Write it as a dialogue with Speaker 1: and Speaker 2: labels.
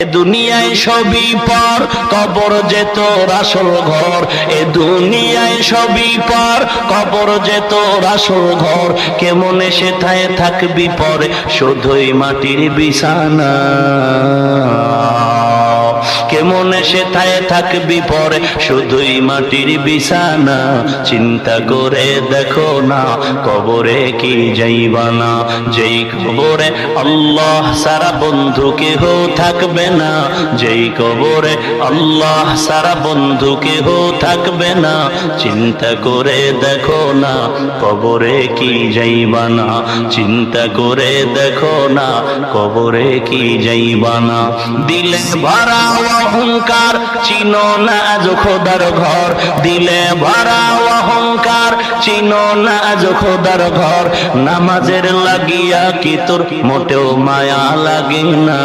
Speaker 1: দুনিয়ায় সবই পর, কবর যে তোর আসল ঘর। এ দুনিয়ায় সবই পর, কবর যে তোর আসল ঘর। কেমনে সেথায় থাকবি পরে, শুধুই মাটির বিছানা। কেমনে সেথায় থাকবি পরে, শুধুই মাটির বিছানা। চিন্তা করে দেখো না, কবরে কি যাইবা না। যেই কবরে আল্লাহ সারা বন্ধু কেহ থাকবে না। যেই কবরে আল্লাহ সারা বন্ধু কেহ থাকবে না। চিন্তা করে দেখো না, কবরে কি যাইবা না। চিন্তা করে দেখো না, কবরে কি যাইবা না। দিলে ভরা অহংকার, চিনো না আজ খোদার ঘর। দিলে ভরা অহংকার, চিনো না আজ খোদার ঘর। নামাজের লাগিয়া কি তোর মোটেও মায়া লাগে না।